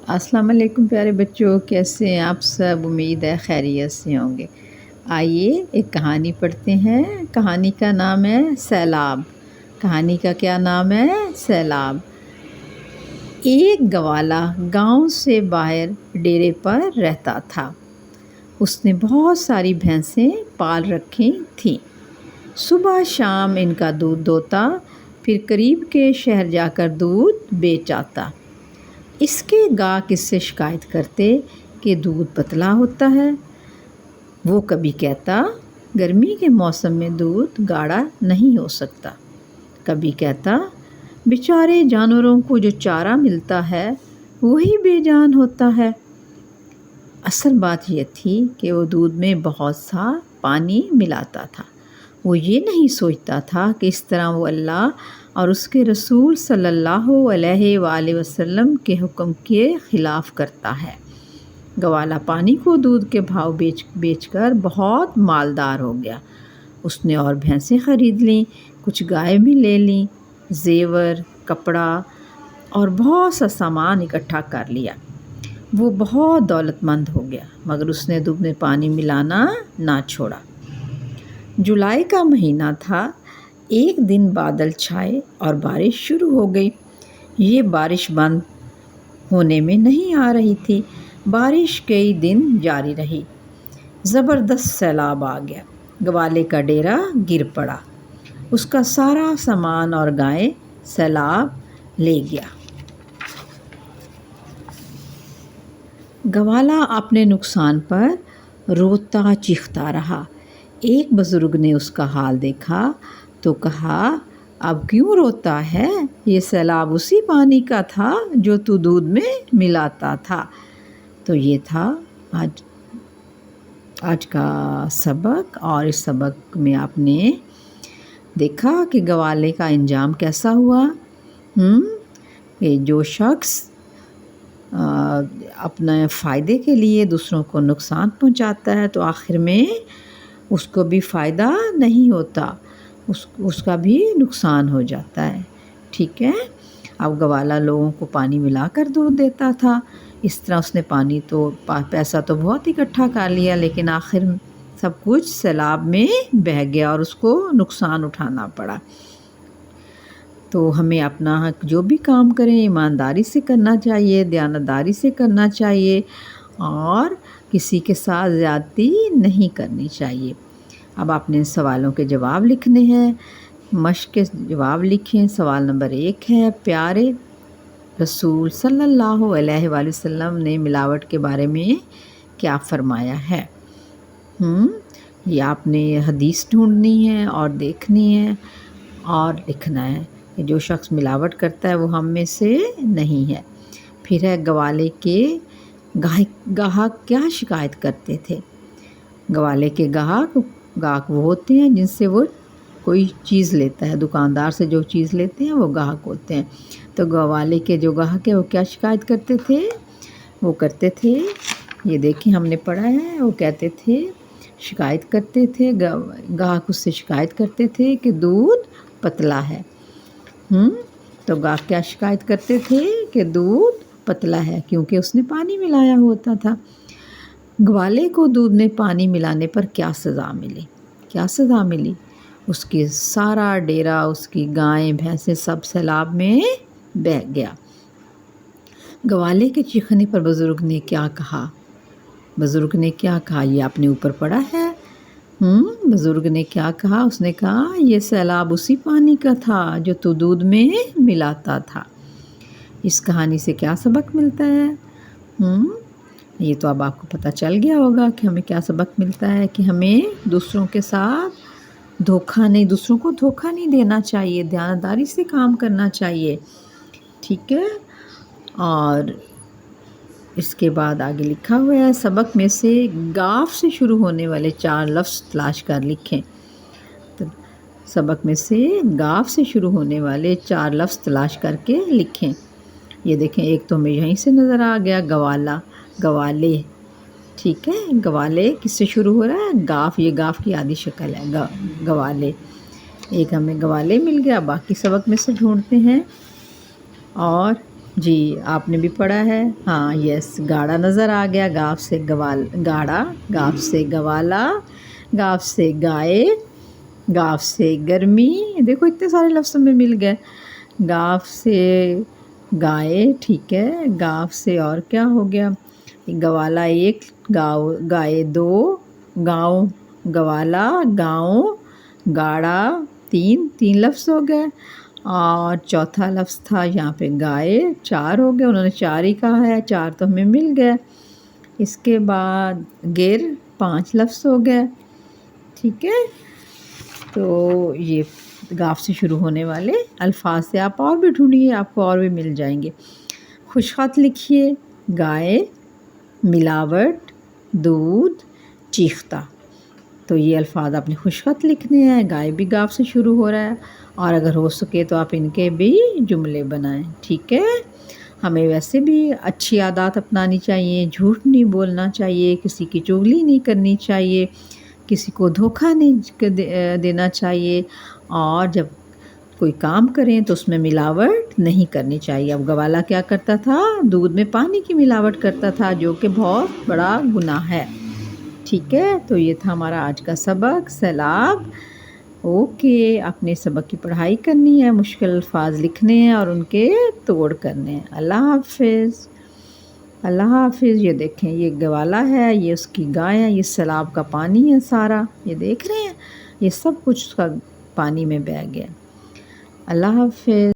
السلام علیکم پیارے بچوں، کیسے ہیں آپ سب؟ امید ہے خیریت سے ہوں گے۔ آئیے ایک کہانی پڑھتے ہیں۔ کہانی کا نام ہے سیلاب۔ کہانی کا کیا نام ہے؟ سیلاب۔ ایک گوالا گاؤں سے باہر ڈیرے پر رہتا تھا۔ اس نے بہت ساری بھینسیں پال رکھی تھیں۔ صبح شام ان کا دودھ دوہتا، پھر قریب کے شہر جا کر دودھ بیچ آتا۔ اس کے گاہک اس سے شکایت کرتے کہ دودھ پتلا ہوتا ہے۔ وہ کبھی کہتا گرمی کے موسم میں دودھ گاڑھا نہیں ہو سکتا، کبھی کہتا بیچارے جانوروں کو جو چارہ ملتا ہے وہی بے جان ہوتا ہے۔ اصل بات یہ تھی کہ وہ دودھ میں بہت سا پانی ملاتا تھا۔ وہ یہ نہیں سوچتا تھا کہ اس طرح وہ اللہ اور اس کے رسول صلی اللہ علیہ وآلہ وسلم کے حکم کے خلاف کرتا ہے۔ گوالا پانی کو دودھ کے بھاؤ بیچ کر بہت مالدار ہو گیا۔ اس نے اور بھینسیں خرید لیں، کچھ گائے بھی لے لیں، زیور، کپڑا اور بہت سا سامان اکٹھا کر لیا۔ وہ بہت دولت مند ہو گیا، مگر اس نے دودھ میں پانی ملانا نہ چھوڑا۔ جولائی کا مہینہ تھا۔ ایک دن بادل چھائے اور بارش شروع ہو گئی۔ یہ بارش بند ہونے میں نہیں آ رہی تھی۔ بارش کئی دن جاری رہی۔ زبردست سیلاب آ گیا۔ گوالے کا ڈیرا گر پڑا۔ اس کا سارا سامان اور گائے سیلاب لے گیا۔ گوالا اپنے نقصان پر روتا چیختا رہا۔ ایک بزرگ نے اس کا حال دیکھا تو کہا، اب کیوں روتا ہے؟ یہ سیلاب اسی پانی کا تھا جو تو دودھ میں ملاتا تھا۔ تو یہ تھا آج کا سبق، اور اس سبق میں آپ نے دیکھا کہ گوالے کا انجام کیسا ہوا۔ کہ جو شخص اپنے فائدے کے لیے دوسروں کو نقصان پہنچاتا ہے تو آخر میں اس کو بھی فائدہ نہیں ہوتا، اس کا بھی نقصان ہو جاتا ہے۔ ٹھیک ہے، اب گوالا لوگوں کو پانی ملا کر دودھ دیتا تھا۔ اس طرح اس نے پیسہ تو بہت اکٹھا کر لیا، لیکن آخر سب کچھ سیلاب میں بہہ گیا اور اس کو نقصان اٹھانا پڑا۔ تو ہمیں اپنا جو بھی کام کریں ایمانداری سے کرنا چاہیے، دیانتداری سے کرنا چاہیے، اور کسی کے ساتھ زیادتی نہیں کرنی چاہیے۔ اب آپ نے سوالوں کے جواب لکھنے ہیں۔ مشق کے جواب لکھیں۔ سوال نمبر 1 ہے، پیارے رسول صلی اللہ علیہ وآلہ وسلم نے ملاوٹ کے بارے میں کیا فرمایا ہے؟ یہ آپ نے حدیث ڈھونڈنی ہے اور دیکھنی ہے اور لکھنا ہے کہ جو شخص ملاوٹ کرتا ہے وہ ہم میں سے نہیں ہے۔ پھر ہے گوالے کے گاہک کیا شکایت کرتے تھے؟ گوالے کے گاہک وہ ہوتے ہیں جن سے وہ کوئی چیز لیتا ہے، دکاندار سے جو چیز لیتے ہیں وہ گاہک ہوتے ہیں۔ تو گوالے کے جو گاہک ہیں وہ کیا شکایت کرتے تھے؟ وہ کرتے تھے، یہ دیکھیں ہم نے پڑھا ہے، وہ کہتے تھے، شکایت کرتے تھے، گاہک اس سے شکایت کرتے تھے کہ دودھ پتلا ہے۔ تو گاہک کیا شکایت کرتے تھے؟ کہ دودھ پتلا ہے، کیونکہ اس نے پانی ملایا ہوتا تھا۔ گوالے کو دودھ میں پانی ملانے پر کیا سزا ملی؟ کیا سزا ملی؟ اس کی سارا ڈیرا، اس کی گائیں بھینسیں سب سیلاب میں بہہ گیا۔ گوالے کے چیخنے پر بزرگ نے کیا کہا؟ بزرگ نے کیا کہا؟ یہ آپ نے اوپر پڑھا ہے۔ بزرگ نے کیا کہا؟ اس نے کہا یہ سیلاب اسی پانی کا تھا جو تو دودھ میں ملاتا تھا۔ اس کہانی سے کیا سبق ملتا ہے؟ یہ تو اب آپ کو پتہ چل گیا ہوگا کہ ہمیں کیا سبق ملتا ہے، کہ ہمیں دوسروں کے ساتھ دوسروں کو دھوکہ نہیں دینا چاہیے، دیانتداری سے کام کرنا چاہیے۔ ٹھیک ہے، اور اس کے بعد آگے لکھا ہوا ہے، سبق میں سے گاف سے شروع ہونے والے 4 لفظ تلاش کر لکھیں۔ تو سبق میں سے گاف سے شروع ہونے والے 4 لفظ تلاش کر کے لکھیں۔ یہ دیکھیں، ایک تو ہمیں یہیں سے نظر آ گیا، گوالا، گوالے۔ ٹھیک ہے، گوالے کس سے شروع ہو رہا ہے؟ گاف، یہ گاف کی آدھی شکل ہے، گوالے۔ ایک ہمیں گوالے مل گیا، باقی سبق میں سے ڈھونڈتے ہیں۔ اور جی آپ نے بھی پڑھا ہے، ہاں یس، گاڑا نظر آ گیا، گاف سے گاڑا، گاف سے گوالا، گاف سے گائے، گاف سے گرمی، دیکھو اتنے سارے لفظ میں مل گئے، گاف سے گائے، ٹھیک ہے، گاف سے اور کیا ہو گیا، گوالا ایک، گائے دو، گاؤں، گوالا، گاؤں، گاڑا، تین لفظ ہو گئے، اور چوتھا لفظ تھا یہاں پہ گائے، 4 ہو گئے، انہوں نے 4 ہی کہا ہے، 4 تو ہمیں مل گئے۔ اس کے بعد گر، 5 لفظ ہو گئے، ٹھیک ہے۔ تو یہ گاف سے شروع ہونے والے الفاظ سے آپ اور بھی ڈھونڈیے، آپ کو اور بھی مل جائیں گے۔ خوش خط لکھیے، گائے، ملاوٹ، دودھ، چیختہ، تو یہ الفاظ آپ نے خوش خط لکھنے ہیں، گائے بھی گاف سے شروع ہو رہا ہے، اور اگر ہو سکے تو آپ ان کے بھی جملے بنائیں، ٹھیک ہے۔ ہمیں ویسے بھی اچھی عادات اپنانی چاہیے، جھوٹ نہیں بولنا چاہیے، کسی کی چغلی نہیں کرنی چاہیے، کسی کو دھوکہ نہیں دینا چاہیے، اور جب کوئی کام کریں تو اس میں ملاوٹ نہیں کرنی چاہیے۔ اب گوالا کیا کرتا تھا؟ دودھ میں پانی کی ملاوٹ کرتا تھا، جو کہ بہت بڑا گناہ ہے، ٹھیک ہے۔ تو یہ تھا ہمارا آج کا سبق سیلاب۔ اوکے، اپنے سبق کی پڑھائی کرنی ہے، مشکل الفاظ لکھنے ہیں اور ان کے توڑ کرنے ہیں۔ اللہ حافظ، اللہ حافظ۔ یہ دیکھیں، یہ گوالا ہے، یہ اس کی گائے ہے، یہ سیلاب کا پانی ہے سارا، یہ دیکھ رہے ہیں، یہ سب کچھ اس کا پانی میں بہہ گیا۔ اللہ حافظ۔